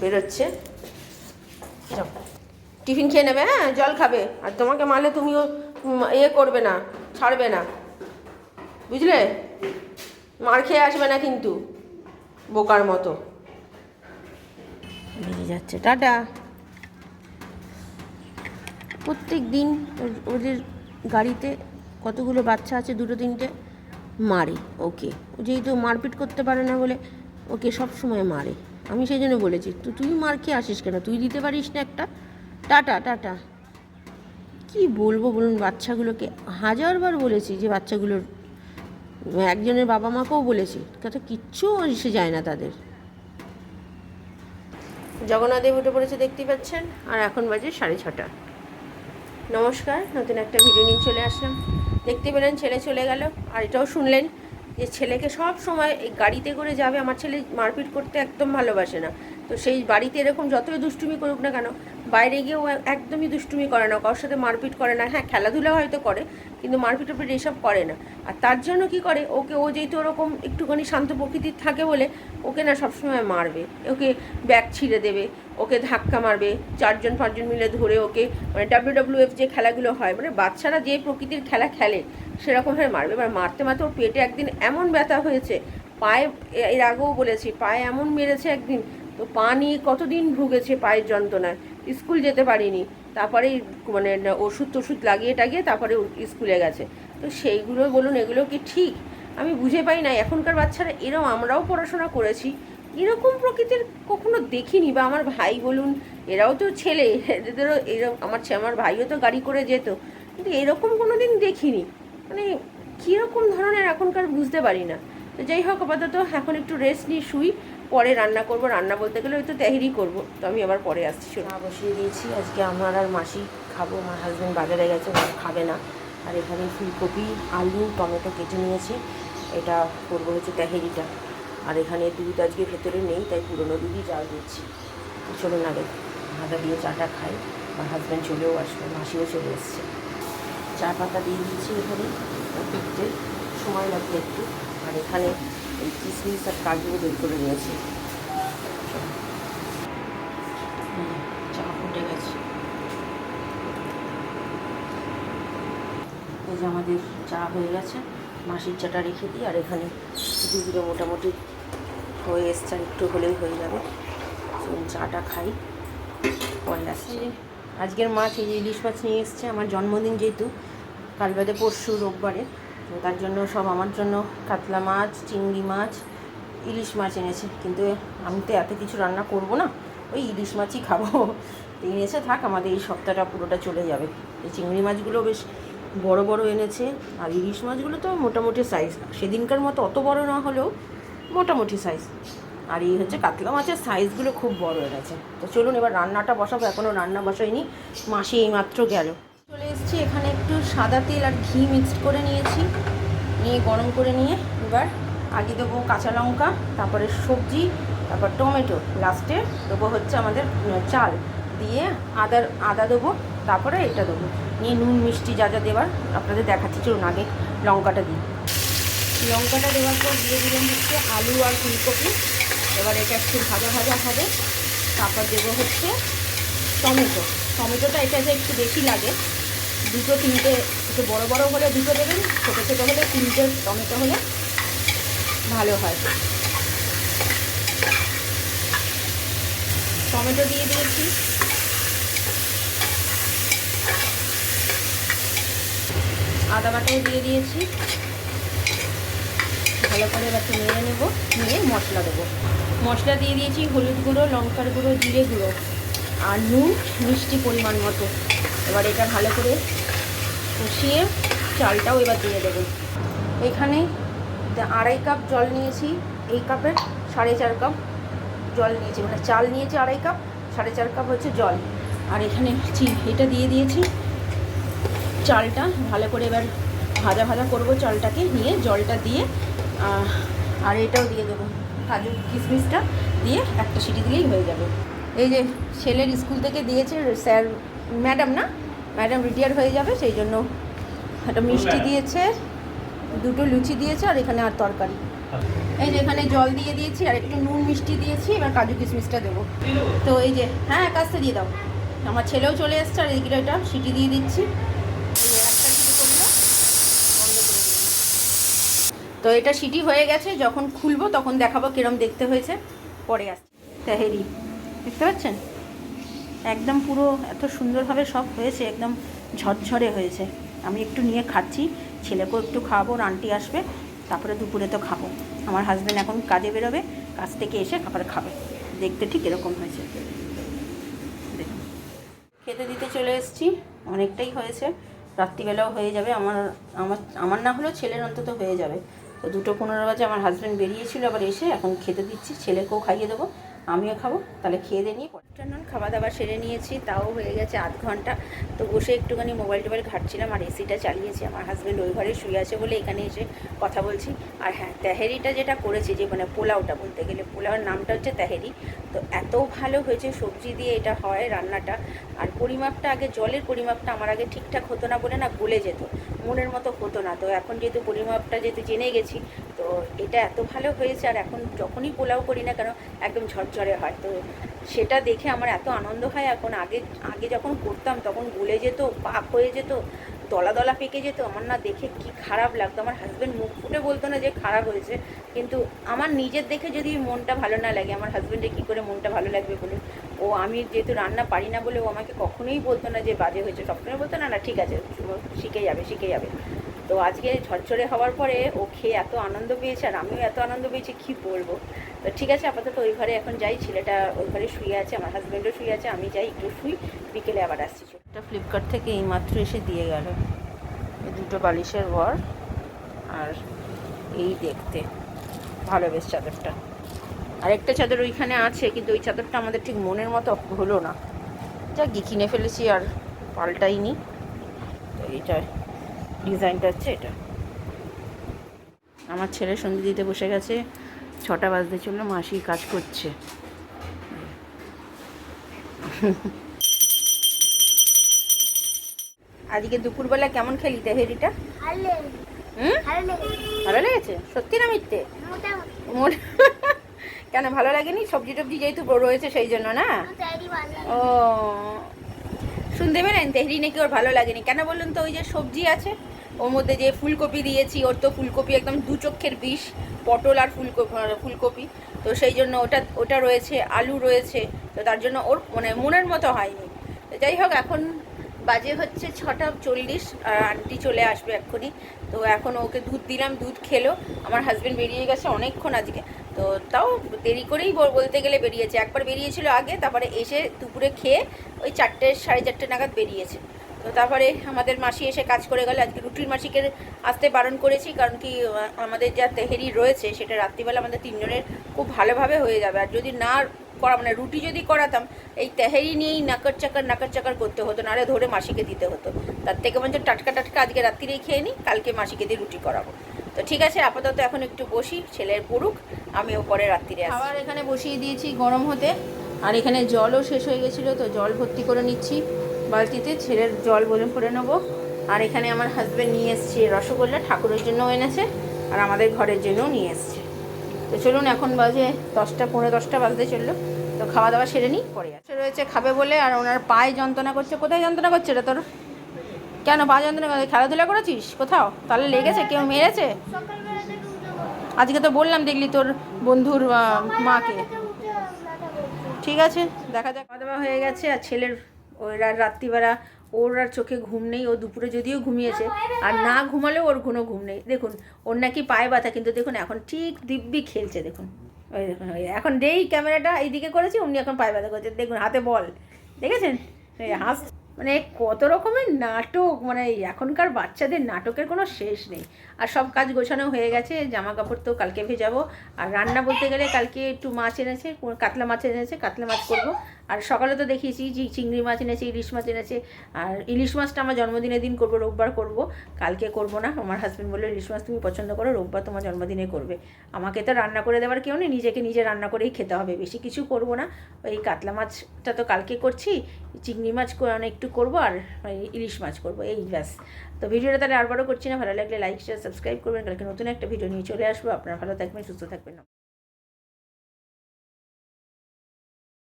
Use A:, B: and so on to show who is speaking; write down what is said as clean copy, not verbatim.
A: বেরোচ্ছে, যাও টিফিন খেয়ে নেবে, হ্যাঁ জল খাবে, আর তোমাকে মারলে তুমিও করবে না, ছাড়বে না, বুঝলে? মার খেয়ে আসবে না কিন্তু বোকার মতো। বেরিয়ে যাচ্ছে, টাটা। প্রত্যেক দিন ওদের গাড়িতে কতগুলো বাচ্চা আছে, দুটো তিনটে, মারে ওকে। ও যেহেতু মারপিট করতে পারে না বলে ওকে সব সময় মারে। আমি সেই জন্য বলেছি তুই মার খেয়ে আসিস কেন, তুই দিতে পারিস না একটা? Tata tata. কি বলবো বলুন, বাচ্চাগুলোকে হাজারবার বলেছি যে বাচ্চাগুলোর, একজনের বাবা মাকেও বলেছি, কথা কিচ্ছু এসে যায় না তাদের। জগন্নাথদেব উঠে পড়েছে দেখতেই পাচ্ছেন, আর এখন বাজে 6:30। নমস্কার, নতুন একটা ভিডিও নিয়ে চলে আসলাম। দেখতে পেলেন ছেলে চলে গেল, আর এটাও শুনলেন যে ছেলেকে সব সময় এই গাড়িতে করে যাবে। আমার ছেলে মারপিট করতে একদম ভালোবাসে না, তো সেই বাড়িতে এরকম যতই দুষ্টুমি করুক না কেন, বাইরে গিয়েও একদমই দুষ্টুমি করে না, কারোর সাথে মারপিট করে না। হ্যাঁ, খেলাধুলা হয়তো করে, কিন্তু মারপিট টারপিট এসব করে না। আর তার জন্য কি করে, ওকে ও যেহেতু ওরকম একটুখানি শান্ত প্রকৃতির থাকে বলে ওকে না সবসময় মারবে, ওকে ব্যাগ ছিঁড়ে দেবে, ওকে ধাক্কা মারবে, 4-5জন মিলে ধরে ওকে, মানে WWF যে খেলাগুলো হয়, মানে বাচ্চারা যে প্রকৃতির খেলা খেলে সেরকমভাবে মারবে। এবার মারতে মারতে ওর পেটে একদিন এমন ব্যথা হয়েছে, পায়ে, এর আগেও বলেছি, পায়ে এমন মেরেছে একদিন, তো পা নিয়ে কতদিন ভুগেছে পায়ের যন্ত্রণায়, স্কুল যেতে পারিনি। তারপরে মানে ওষুধ টষুধ লাগিয়ে টাগিয়ে তারপরে স্কুলে গেছে। তো সেইগুলো বলুন, এগুলো কি ঠিক? আমি বুঝে পাই না এখনকার বাচ্চারা এরকম। আমরাও পড়াশোনা করেছি, এরকম প্রকৃতির কখনো দেখিনি। বা আমার ভাই বলুন, এরাও তো ছেলে, এদেরও এরকম, আমার ভাইও তো গাড়ি করে যেত, কিন্তু এরকম কোনো দিন দেখিনি। মানে কীরকম ধরনের এখনকার বুঝতে পারি না। তো যাই হোক, আপাতত এখন একটু রেস্ট নিয়ে শুই, পরে রান্না করব। রান্না বলতে গেলে ওই তো তেহেরি করবো, তো আমি আবার পরে আসছি। চা বসিয়ে দিয়েছি, আজকে আমার আর মাসি খাবো, আমার হাজব্যান্ড বাজারে গেছে, খাবে না। আর এখানে ফুলকপি, আলু, টমেটো কেটে নিয়েছি, এটা করবো হচ্ছে তেহেরিটা। আর এখানে দুধ আজকে ভেতরে নেই, তাই পুরোনো দুধই জাল দিচ্ছি। চলুন আগে আদা দিয়ে চাটা খাই, আমার হাজব্যান্ড চলেও আসবে, মাসিও চলে এসছে। চা পাতা দিয়ে দিচ্ছি এখানে, ফিরতে সময় লাগবে একটু। আর এখানে এই কিশমিশ আর কাজু বের করে নিয়েছি। চা ফুটে গেছে, এই যে আমাদের চা হয়ে গেছে। মাসির চাটা রেখে দিই, আর এখানে দুধগুলো মোটামুটি হয়ে এসছে, আর একটু হলেই হয়ে যাবে। চাটা খাই, পরে আসছে। আজকের মাছ, এই যে ইলিশ মাছ নিয়ে এসছে। আমার জন্মদিন যেহেতু কাল বাদে পরশু রোববারে, তো তার জন্য সব আমার জন্য কাতলা মাছ, চিংড়ি মাছ, ইলিশ মাছ এনেছে। কিন্তু আমি তো এত কিছু রান্না করব না, ওই ইলিশ মাছই খাবো। তো এনেছে, থাক, আমাদের এই সপ্তাহটা পুরোটা চলে যাবে। এই চিংড়ি মাছগুলো বেশ বড় বড় এনেছে, আর ইলিশ মাছগুলো তো মোটামুটি সাইজ, সেদিনকার মতো অত বড় না হলেও মোটামুটি সাইজ। আর এই হচ্ছে কাতলা মাছের সাইজগুলো খুব বড় এনেছে। তো চলুন এবার রান্নাটা বসাবো, এখনও রান্না বসাইনি, মাসি এইমাত্র গেল। চলে এসেছি, এখানে একটু সাদা তেল আর ঘি মিক্সড করে নিয়েছি, নিয়ে গরম করে নিয়ে এবার আগে দেবো কাঁচা লঙ্কা, তারপরে সবজি, তারপর টমেটো, লাস্টে দেবো হচ্ছে আমাদের চাল, দিয়ে আদা দেবো, তারপরে এটা দেবো, নিয়ে নুন মিষ্টি যা যা দেওয়ার আপনাদের দেখাচ্ছি। চলুন আগে লঙ্কাটা দিই। লঙ্কাটা দেওয়ার পর দিয়ে দিলাম হচ্ছে আলু আর ফুলকপি। এবার এটা একটু ভাজা ভাজা হবে। তারপর দেবো হচ্ছে টমেটোটা এটা যে একটু বেশি লাগে, 2-3টে, একটু বড়ো বড়ো হলে 2টো দেবেন, ছোটো ছোটো হলে 3টে টমেটো হলে ভালো হয়। টমেটো দিয়ে দিয়েছি, আদা বাটাও দিয়ে দিয়েছি, ভালো করে এবার নেড়ে নেবো, নিয়ে মশলা দেবো। মশলা দিয়ে দিয়েছি হলুদ গুঁড়ো, লঙ্কার গুঁড়ো, জিরে গুঁড়ো, আর নুন মিষ্টি পরিমাণ মতো। এবার এটা ভালো করে কষিয়ে চালটাও এবার দিয়ে দেবো। এখানে 2.5 কাপ জল নিয়েছি, এই কাপের 4.5 কাপ জল নিয়েছি, মানে চাল নিয়েছি 2.5 কাপ, 4.5 কাপ হচ্ছে জল। আর এখানে এটা দিয়ে দিয়েছি, চালটা ভালো করে এবার ভাজা ভাজা করবো চালটাকে, নিয়ে জলটা দিয়ে আর এটাও দিয়ে দেবো, কাজু কিশমিশটা দিয়ে একটা সিটি দিলেই হয়ে যাবে। এই যে ছেলের স্কুল থেকে দিয়েছে স্যার, ম্যাডাম রিটায়ার হয়ে যাবে, সেই জন্য একটা মিষ্টি দিয়েছে, 2টো লুচি দিয়েছে, আর এখানে আর তরকারি। এই যে এখানে জল দিয়ে দিয়েছি আর একটু নুন মিষ্টি দিয়েছি, এবার কাজু কিশমিশটা দেবো। তো এই যে হ্যাঁ কাজটা দিয়ে দাও, আমার ছেলেও চলে এসছে আর এইগুলো এটা সিটি দিয়ে দিচ্ছি। এই যে একটা সিটি করলো, বন্ধ করে দিলাম। তো এটা সিটি হয়ে গেছে, যখন খুলবো তখন দেখাবো কিরম দেখতে হয়েছে। পরে আসছে তাহেরি, দেখতে পাচ্ছেন একদম পুরো এত সুন্দরভাবে সব হয়েছে, একদম ঝরঝরে হয়েছে। আমি একটু নিয়ে খাচ্ছি, ছেলেকেও একটু খাওয়াবো, আন্টি আসবে, তারপরে দুপুরে তো খাবো। আমার হাজব্যান্ড এখন কাজে বেরোবে, কাজ থেকে এসে তারপরে খাবে। দেখতে ঠিক এরকম হয়েছে, দেখুন। খেতে দিতে চলে এসেছি, অনেকটাই হয়েছে, রাত্রিবেলাও হয়ে যাবে। আমার আমার আমার না হলেও ছেলের অন্তত হয়ে যাবে। তো 2:15 বাজে আমার হাজব্যান্ড বেরিয়েছিল, আবার এসে এখন খেতে দিচ্ছি, ছেলেকেও খাইয়ে দেবো, আমিও খাবো। তাহলে খেয়ে দিয়ে নিয়ে আফটারনুন খাওয়া দাওয়া সেরে নিয়েছি, তাও হয়ে গেছে আধ ঘন্টা। তো বসে একটুখানি মোবাইল টোবাইল ঘাটছিলাম আর এসিটা চালিয়েছি। আমার হাজব্যান্ড ওই ঘরে শুয়ে আছে বলে এখানে এসে কথা বলছি। আর হ্যাঁ, তেহেরিটা যেটা করেছি, যে মানে পোলাওটা বলতে গেলে, পোলাওর নামটা হচ্ছে তেহেরি। তো এত ভালো হয়েছে, সবজি দিয়ে এটা হয় রান্নাটা। আর পরিমাপটা আগে, জলের পরিমাপটা আমার আগে ঠিকঠাক হতো না বলে না গলে যেত, মনের মতো হতো না। তো এখন যেহেতু পরিমাপটা যেহেতু জেনে গেছি, তো এটা এত ভালো হয়েছে। আর এখন যখনই পোলাও করি না কেন একদম ঝরঝরে হয়, তো সেটা দেখে আমার এত আনন্দ হয়। এখন আগে আগে যখন করতাম তখন গলে যেত, পাক হয়ে যেত, দলা দলা পেকে যেত, আমার না দেখে কি খারাপ লাগতো। আমার হাজব্যান্ড মুখ ফুটে বলতো না যে খারাপ হয়েছে, কিন্তু আমার নিজের দেখে যদি মনটা ভালো না লাগে, আমার হাজব্যান্ডের কী করে মনটা ভালো লাগবে বলুন। ও আমি যেহেতু রান্না পারি না বলে ও আমাকে কখনোই বলতো না যে বাজে হয়েছে, সবসময় বলতো না না ঠিক আছে, শিখে যাবে শিখে যাবে। তো আজকে ঝরঝরে হওয়ার পরে ও খেয়ে এত আনন্দ পেয়েছে আর আমিও এত আনন্দ পেয়েছি কী বলবো। তো ঠিক আছে, আপাতত ওই ঘরে এখন যাই, ছেলেটা ওই ঘরে শুয়ে আছে, আমার হাজব্যান্ডও শুয়ে আছে, আমি যাই একটু শুই, বিকেলে আবার আসছি। ছোটটা ফ্লিপকার্ট থেকে এইমাত্র এসে দিয়ে গেল, এই দুটো বালিশের ঘর। আর এই দেখতে ভালো বেশ চাদরটা, আরেকটা চাদর ওইখানে আছে, কিন্তু ওই চাদরটা আমাদের ঠিক মনের মতো হলো না, যা গিয়ে কিনে ফেলেছি আর পাল্টাইনি। তো এইটা ডিজাইনটা হচ্ছে এটা। আমার ছেলে সন্ধে দিতে বসে গেছে, 6টা বাজতে চললো, মাসি কাজ করছে। আজকে দুপুরবেলা কেমন খেলি তেহেরিটা? ভালো লেগেছে? সত্যি না মিথ্যে? কেন ভালো লাগেনি? সবজি টবজি যেহেতু রয়েছে সেই জন্য না? ও শুনতে পেলেন, তেহরি নাকি ওর ভালো লাগেনি। কেন বলুন তো? ওই যে সবজি আছে ওর মধ্যে, যে ফুলকপি দিয়েছি, ওর তো ফুলকপি একদম 2 চোখের বিষ, পটল আর ফুলকপি, তো সেই জন্য ওটা রয়েছে, আলু রয়েছে, তো তার জন্য ওর মানে মনের মতো হয়নি। তো যাই হোক, এখন বাজে হচ্ছে 6:40 আর আন্টি চলে আসবে এক্ষুনি। তো এখন ওকে দুধ দিলাম, দুধ খেলো। আমার হাজব্যান্ড বেরিয়ে গেছে অনেকক্ষণ আজকে, তো তাও দেরি করেই বলতে গেলে বেরিয়েছে। একবার বেরিয়েছিল আগে, তারপরে এসে দুপুরে খেয়ে ওই 4টে 4:30 নাগাদ বেরিয়েছে। তো তারপরে আমাদের মাসি এসে কাজ করে গেল। আজকে রুটির মাসিকে আসতে বারণ করেছি, কারণ কি আমাদের যা তেহেরি রয়েছে সেটা রাত্রিবেলা আমাদের 3 জনের খুব ভালোভাবে হয়ে যাবে। আর যদি না করা, মানে রুটি যদি করাতাম, এই তেহেরি নিয়েই নাকার চাকার করতে হতো, নাহলে ধরে মাসিকে দিতে হতো। তার থেকে বলছে টাটকা আজকে রাত্রিরেই খেয়ে নিই, কালকে মাসিকে দিয়ে রুটি করাবো। তো ঠিক আছে, আপাতত এখন একটু বসি, ছেলের পড়ুক, আমিও পরে রাত্রিরে আসি। খাবার এখানে বসিয়ে দিয়েছি গরম হতে, আর এখানে জলও শেষ হয়ে গেছিলো, তো জল ভর্তি করে নিচ্ছি বালতিতে, ছেলের জল বলে করে নেবো। আর এখানে আমার হাজব্যান্ড নিয়ে এসছে রসগোল্লা, ঠাকুরের জন্যও এনেছে আর আমাদের ঘরের জন্যও নিয়ে এসছে। তো চলুন, এখন বাজে 10টা 10:15 বাজতে চললো, তো খাওয়া দাওয়া সেরে নিই, পরে আছে রয়েছে খাবে বলে। আর ওনার পায়ে যন্ত্রণা করছে। কোথায় যন্ত্রণা করছে রে তোর? কেন পা যন্ত্রণা করে? খেলাধুলা করেছিস কোথাও? তাহলে লেগেছে, কেউ মেরেছে? আজকে তো বললাম, দেখলি তোর বন্ধুর মাকে। ঠিক আছে, দেখা যাক। খাওয়া দাওয়া হয়ে গেছে, আর ছেলের ওই রাত্রিবেলা ওর আর চোখে ঘুম নেই। ও দুপুরে যদিও ঘুমিয়েছে, আর না ঘুমালেও ওর কোনো ঘুম নেই। দেখুন, ওর নাকি পায়ে ব্যথা, কিন্তু দেখুন এখন ঠিক দিব্যি খেলছে। দেখুন, ওই দেখুন, ওই এখন যেই ক্যামেরাটা এইদিকে করেছি অমনি এখন পায়ে ব্যথা করছে। দেখুন হাতে বল, দেখেছেন? হাস মানে কত রকমের নাটক, মানে এখনকার বাচ্চাদের নাটকের কোনো শেষ নেই। আর সব কাজ গোছানো হয়ে গেছে, জামা কাপড় তো কালকে ভেজাবো। আর রান্না বলতে গেলে কালকে একটু মাছ এনেছে, কাতলা মাছ এনেছে, কাতলা মাছ করবো। আর সকালে তো দেখিয়েছি যে চিংড়ি মাছ এনেছে, ইলিশ মাছ এনেছে। আর ইলিশ মাছটা আমার জন্মদিনের দিন করবো, রোববার করবো, কালকে করবো না। আমার হাজব্যান্ড বললো ইলিশ মাছ তুমি পছন্দ করো, রোববার তোমার জন্মদিনে করবে। আমাকে তো রান্না করে দেওয়ার কেউ নেই, নিজে রান্না করেই খেতে হবে, বেশি কিছু করবো না। ওই কাতলা মাছটা তো কালকে করছি, চিংড়ি মাছ একটু একটু করবো আর ইলিশ মাছ করবো, এই ব্যাস। তো ভিডিওটা তাহলে আর বড় করছি না, ভালো লাগলে লাইক শেয়ার সাবস্ক্রাইব করবেন, কালকে নতুন একটা ভিডিও নিয়ে চলে আসবো। আপনারা ভালো থাকবেন, সুস্থ থাকবেন।